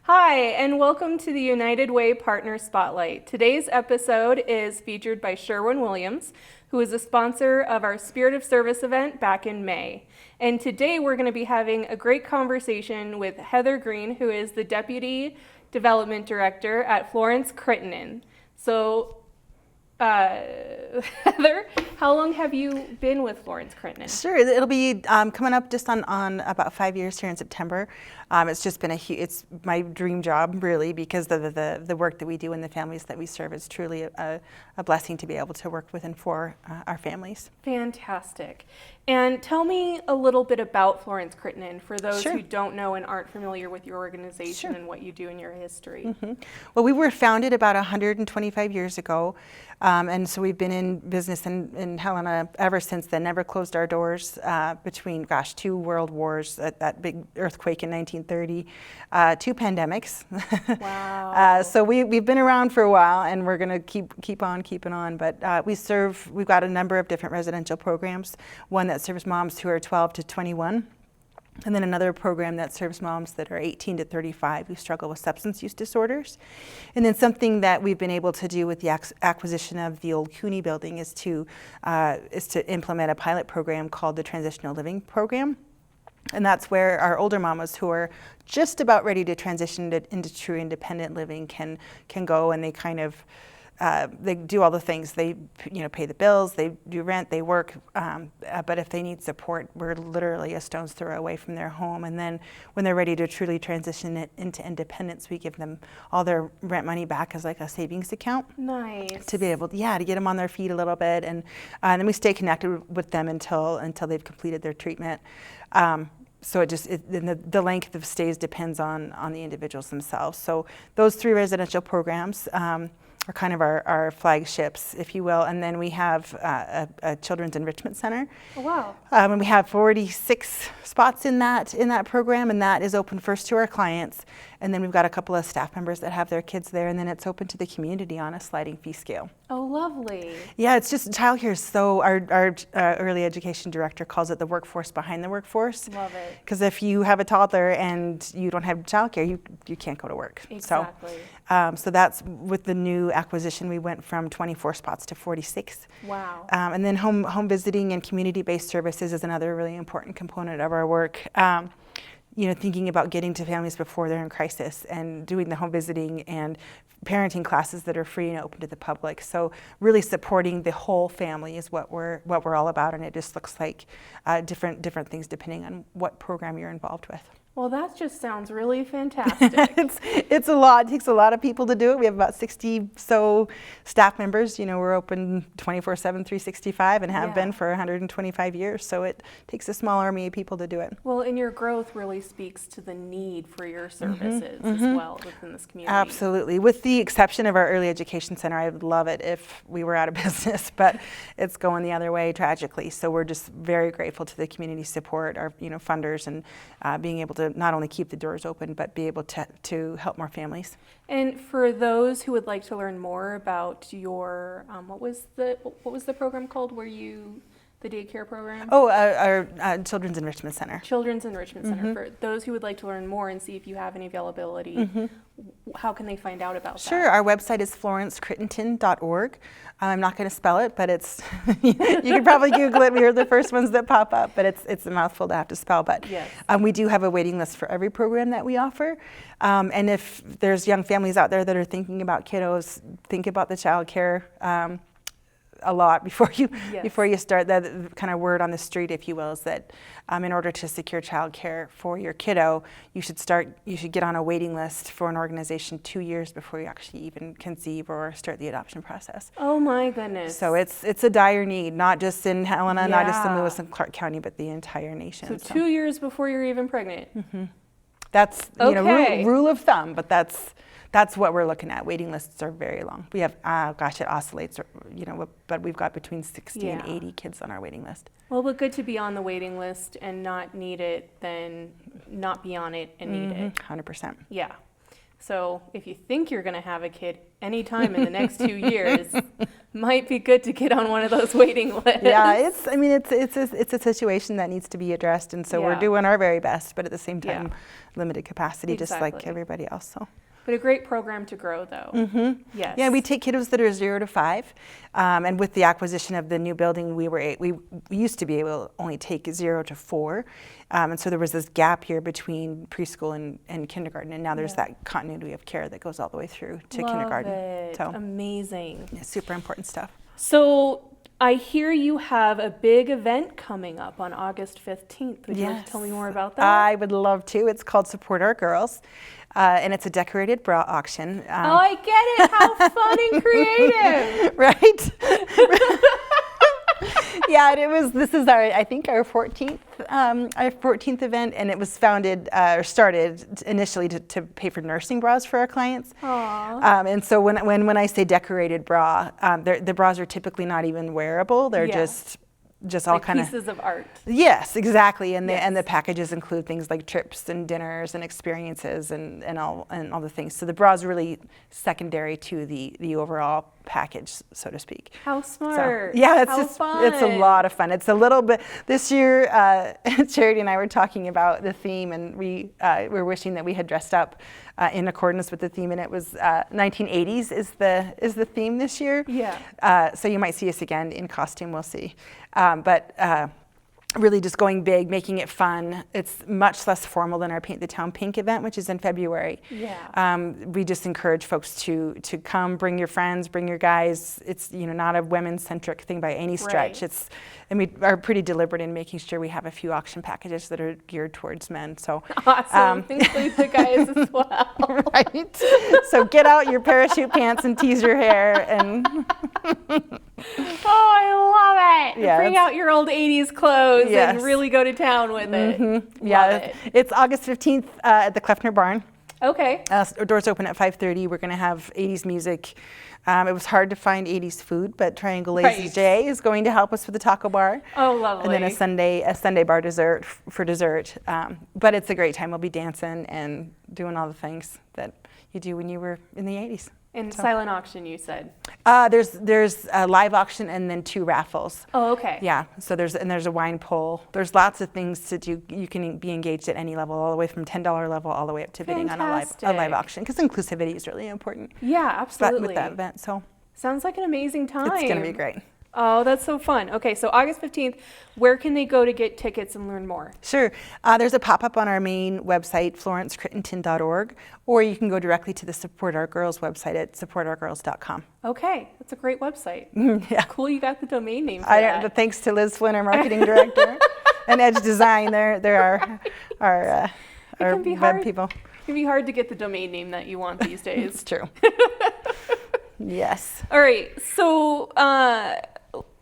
Hi, and welcome to the United Way Partner Spotlight. Today's episode is featured by Sherwin-Williams, who is a sponsor of our Spirit of Service event back in May. And today we're going to be having a great conversation with Heather Green, who is the Deputy Development Director at Florence, Crittenton. So, Heather, how long have you been with Florence, Crittenton? Sure, it'll be coming up just on about 5 years here in September. It's just been it's my dream job, really, because the work that we do and the families that we serve is truly a blessing to be able to work with and for our families. Fantastic. And tell me a little bit about Florence Crittenton for those Sure. who don't know and aren't familiar with your organization Sure. and what you do in your history. Mm-hmm. Well, we were founded about 125 years ago, and so we've been in business in Helena ever since then, never closed our doors between, two world wars, that big earthquake in 1930, two pandemics. Wow. So we've been around for a while, and we're going to keep on keeping on. But we've got a number of different residential programs, one that serves moms who are 12 to 21. And then another program that serves moms that are 18 to 35 who struggle with substance use disorders. And then something that we've been able to do with the acquisition of the old CUNY building is to implement a pilot program called the Transitional Living Program. And that's where our older mamas who are just about ready to transition into true independent living can go, and they kind of they do all the things. They pay the bills, they do rent, they work, but if they need support, we're literally a stone's throw away from their home. And then when they're ready to truly transition it into independence, we give them all their rent money back as like a savings account. Nice. To be able to get them on their feet a little bit, and then we stay connected with them until they've completed their treatment. So the length of stays depends on the individuals themselves. So those three residential programs are kind of our flagships, if you will. And then we have a children's enrichment center. Oh, wow. And we have 46 spots in that program, and that is open first to our clients. And then we've got a couple of staff members that have their kids there, and then it's open to the community on a sliding fee scale. Oh, lovely. Yeah, it's just childcare. So our early education director calls it the workforce behind the workforce. Love it. Because if you have a toddler and you don't have childcare, you can't go to work. Exactly. So that's with the new acquisition. We went from 24 spots to 46. Wow. And then home visiting and community-based services is another really important component of our work. Thinking about getting to families before they're in crisis and doing the home visiting and parenting classes that are free and open to the public. So really supporting the whole family is what we're all about, and it just looks like different things depending on what program you're involved with. Well, that just sounds really fantastic. It's a lot. It takes a lot of people to do it. We have about 60 so staff members. We're open 24/7, 365, and have been for 125 years. So it takes a small army of people to do it. Well, and your growth really speaks to the need for your services as well within this community. Absolutely. With the exception of our early education center, I would love it if we were out of business, but it's going the other way tragically. So we're just very grateful to the community support, our funders, and being able to not only keep the doors open, but be able to help more families. And for those who would like to learn more about your, what was the program called the daycare program? Oh, our Children's Enrichment Center. Children's Enrichment Center. For those who would like to learn more and see if you have any availability, how can they find out about that? Sure, our website is florencecrittenton.org. I'm not going to spell it, but it's you can probably Google it. We are the first ones that pop up, but it's a mouthful to have to spell. But yes. We do have a waiting list for every program that we offer. And if there's young families out there that are thinking about kiddos, think about the child care a lot before you start. The kind of word on the street, if you will, is that in order to secure childcare for your kiddo, you should get on a waiting list for an organization 2 years before you actually even conceive or start the adoption process. Oh my goodness. So it's a dire need, not just in Helena, not just in Lewis and Clark County, but the entire nation. So 2 years before you're even pregnant. That's Okay. rule of thumb, but that's what we're looking at. Waiting lists are very long. We have, it oscillates, but we've got between 60 and 80 kids on our waiting list. Well, but good to be on the waiting list and not need it than not be on it and need it. 100%. Yeah. So if you think you're going to have a kid anytime in the next 2 years, might be good to get on one of those waiting lists. Yeah, it's a situation that needs to be addressed, and so we're Yeah. doing our very best, but at the same time, Yeah. limited capacity, just like Exactly. everybody else. So. But a great program to grow, though. Mm-hmm. Yes. Yeah, we take kiddos that are 0 to 5, and with the acquisition of the new building, we used to be able to only take 0 to 4, and so there was this gap here between preschool and kindergarten, and now there's Yeah. that continuity of care that goes all the way through to Love kindergarten. it. So Amazing. yeah, super important stuff. So I hear you have a big event coming up on August 15th. Would you like to tell me more about that? I would love to. It's called Support Our Girls, and it's a decorated bra auction. Oh, I get it. How fun and creative. Right? Yeah, this is I think our 14th event, and it was started initially to pay for nursing bras for our clients. Aww. And so when I say decorated bra, the bras are typically not even wearable. They're Yeah. just all Like kind of pieces of art. Yes, exactly, and Yes. the packages include things like trips and dinners and experiences and all the things. So the bra is really secondary to the overall package, so to speak. How So, smart. yeah, it's How fun. it's a lot of fun. It's a little bit this year. Charity and I were talking about the theme, and we were wishing that we had dressed up in accordance with the theme, and it was 1980s is the theme this year. Yeah. So you might see us again in costume. We'll see. But really just going big, making it fun. It's much less formal than our Paint the Town Pink event, which is in February. Yeah. We just encourage folks to come, bring your friends, bring your guys. It's not a women-centric thing by any stretch. Right. And we are pretty deliberate in making sure we have a few auction packages that are geared towards men. So Awesome. Include the guys as well. right. So get out your parachute pants and tease your hair and Oh, I love it. Yeah, Bring it's- out your old 80s clothes Yes. and really go to town with it. yeah, Love it. it's August 15th at the Kleffner Barn. Okay. Doors open at 5:30. We're going to have 80s music. It was hard to find 80s food, but Triangle Lazy Right. J is going to help us with the taco bar. Oh, lovely. And then a Sunday bar dessert for dessert. But it's a great time. We'll be dancing and doing all the things that you do when you were in the 80s. And silent auction, you said. There's a live auction and then 2 raffles. Oh, okay. Yeah, so there's a wine pull. There's lots of things to do. You can be engaged at any level, all the way from $10 level all the way up to bidding on a live Fantastic. auction, because inclusivity is really important. Yeah, absolutely. With that event, so Sounds like an amazing time. it's going to be great. Oh, that's so fun. Okay, so August 15th, where can they go to get tickets and learn more? Sure. There's a pop-up on our main website, florencecrittenton.org, or you can go directly to the Support Our Girls website at supportourgirls.com. Okay, that's a great website. Yeah. Cool, you got the domain name for that. Thanks to Liz Flynn, our marketing director, and Edge Design. They're our can be web hard. people. It can be hard to get the domain name that you want these days. It's true. Yes. All right, so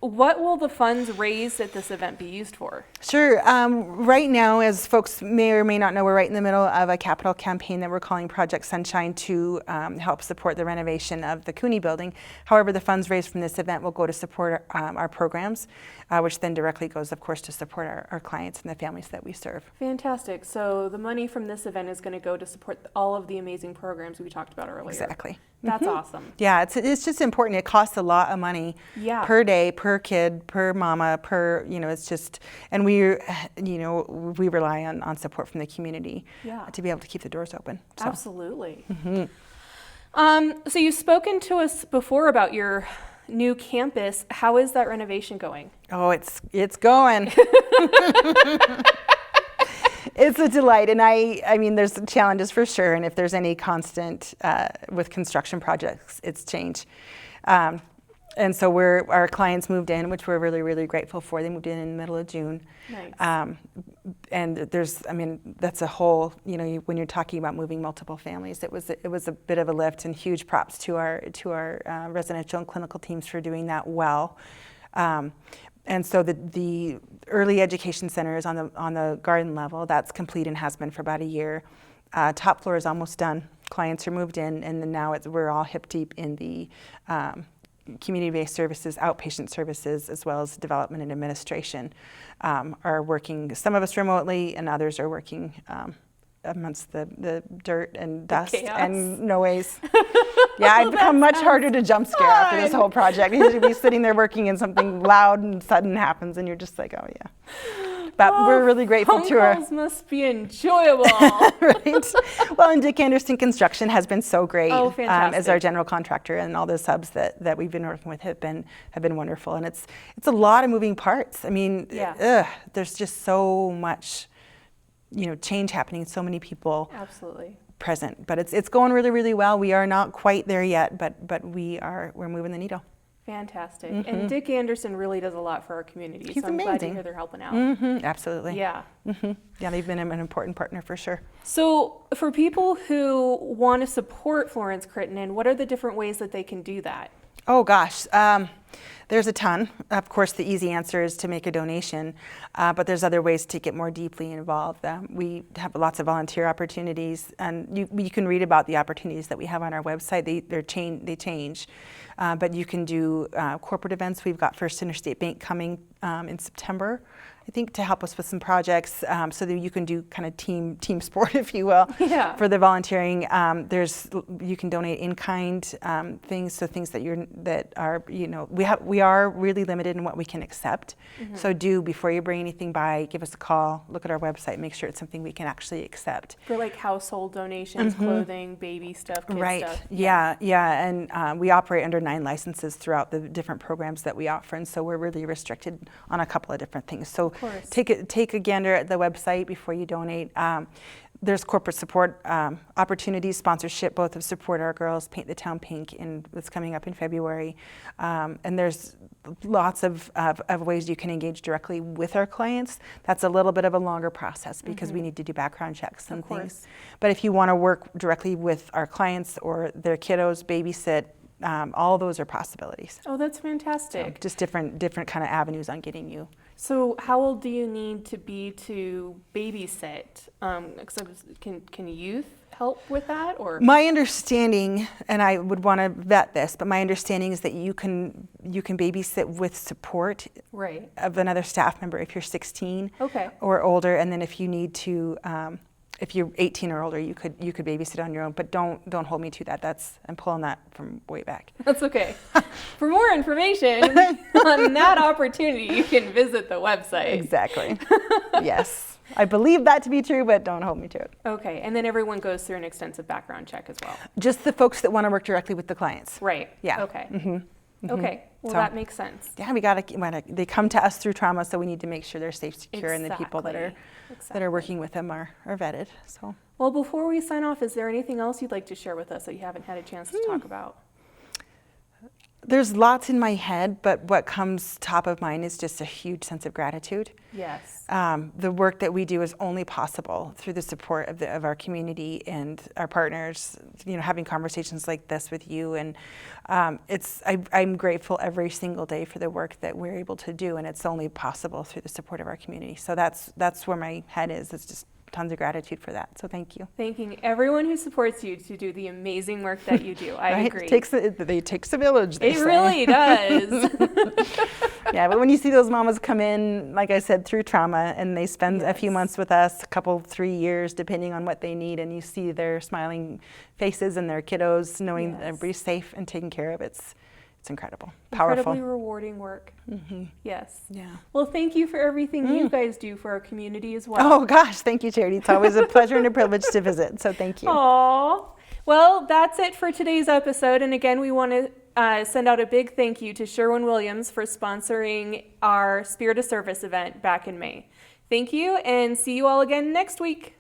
what will the funds raised at this event be used for? Sure. Right now, as folks may or may not know, we're right in the middle of a capital campaign that we're calling Project Sunshine to help support the renovation of the Cooney building. However, the funds raised from this event will go to support our programs, which then directly goes, of course, to support our clients and the families that we serve. Fantastic. So the money from this event is going to go to support all of the amazing programs we talked about earlier. Exactly. That's awesome. Yeah, it's just important. It costs a lot of money Yeah. per day, per kid, per mama, it's just, and we rely on support from the community to be able to keep the doors open. So. Absolutely. So you've spoken to us before about your new campus. How is that renovation going? Oh, it's going. It's a delight, and I mean, there's challenges for sure, and if there's any constant with construction projects, it's change. And so our clients moved in, which we're really, really grateful for. They moved in the middle of June. Nice. And that's a whole, when you're talking about moving multiple families, it was a bit of a lift, and huge props to our residential and clinical teams for doing that well. And so the early education center is on the garden level. That's complete and has been for about a year. Top floor is almost done. Clients are moved in, and then now we're all hip deep in the community-based services, outpatient services, as well as development and administration are working. Some of us remotely, and others are working amongst the dirt and dust chaos. and noise. Yeah, I've become much harder to jump scare after this whole project. You should be sitting there working and something loud and sudden happens and you're just like, oh yeah. But we're really grateful to her. Phone calls must be enjoyable. Right. Well, and Dick Anderson Construction has been so great as our general contractor, and all the subs that we've been working with have been wonderful. And it's a lot of moving parts. I mean, there's just so much, change happening. So many people. Absolutely. Present, but it's going really, really well. We are not quite there yet, but we're moving the needle. Fantastic. And Dick Anderson really does a lot for our community. He's so I'm amazing. glad to hear they're helping out. Absolutely. Yeah. Yeah, they've been an important partner for sure. So for people who want to support Florence Crittenton, what are the different ways that they can do that? Oh gosh, there's a ton. Of course, the easy answer is to make a donation, but there's other ways to get more deeply involved. We have lots of volunteer opportunities, and you can read about the opportunities that we have on our website. They change, but you can do corporate events. We've got First Interstate Bank coming in September, I think, to help us with some projects, so that you can do kind of team sport, if you will, for the volunteering. You can donate in kind things, so things that are we are really limited in what we can accept. So before you bring anything by, give us a call, look at our website, make sure it's something we can actually accept. For like household donations, clothing, baby stuff, kid stuff. Yeah, and we operate under 9 licenses throughout the different programs that we offer, and so we're really restricted on a couple of different things. So take a gander at the website before you donate. There's corporate support opportunities, sponsorship, both of Support Our Girls, Paint the Town Pink, that's coming up in February. And there's lots of ways you can engage directly with our clients. That's a little bit of a longer process because we need to do background checks and things. But if you want to work directly with our clients or their kiddos, babysit, all those are possibilities. Oh, that's fantastic. So just different kind of avenues on getting you. So how old do you need to be to babysit? Can youth help with that? Or my understanding, and I would want to vet this, but my understanding is that you can babysit with support of another staff member if you're 16 or older, and then if you need to. If you're 18 or older, you could babysit on your own, but don't hold me to that. I'm pulling that from way back. That's okay. For more information on that opportunity, you can visit the website. Exactly. Yes. I believe that to be true, but don't hold me to it. Okay, and then everyone goes through an extensive background check as well. Just the folks that want to work directly with the clients. Right. Yeah. Okay. Okay. Well, that makes sense. Yeah, they come to us through trauma, so we need to make sure they're safe, secure, and the people that are working with them are vetted. So. Well, before we sign off, is there anything else you'd like to share with us that you haven't had a chance to talk about? There's lots in my head, but what comes top of mind is just a huge sense of gratitude. Yes. The work that we do is only possible through the support of our community and our partners. Having conversations like this with you, and I'm grateful every single day for the work that we're able to do, and it's only possible through the support of our community. So that's where my head is. It's just tons of gratitude for that. So thank you. Thanking everyone who supports you to do the amazing work that you do. I agree. It takes a village, they say. It really does. Yeah, but when you see those mamas come in, like I said, through trauma, and they spend a few months with us, 3 years, depending on what they need, and you see their smiling faces and their kiddos knowing that everybody's safe and taken care of, it's incredible. Powerful. Incredibly rewarding work. Yes. Yeah. Well, thank you for everything you guys do for our community as well. Oh gosh, thank you, Charity. It's always a pleasure and a privilege to visit, so thank you. Aww. Well, that's it for today's episode. And again, we want to send out a big thank you to Sherwin-Williams for sponsoring our Spirit of Service event back in May. Thank you, and see you all again next week.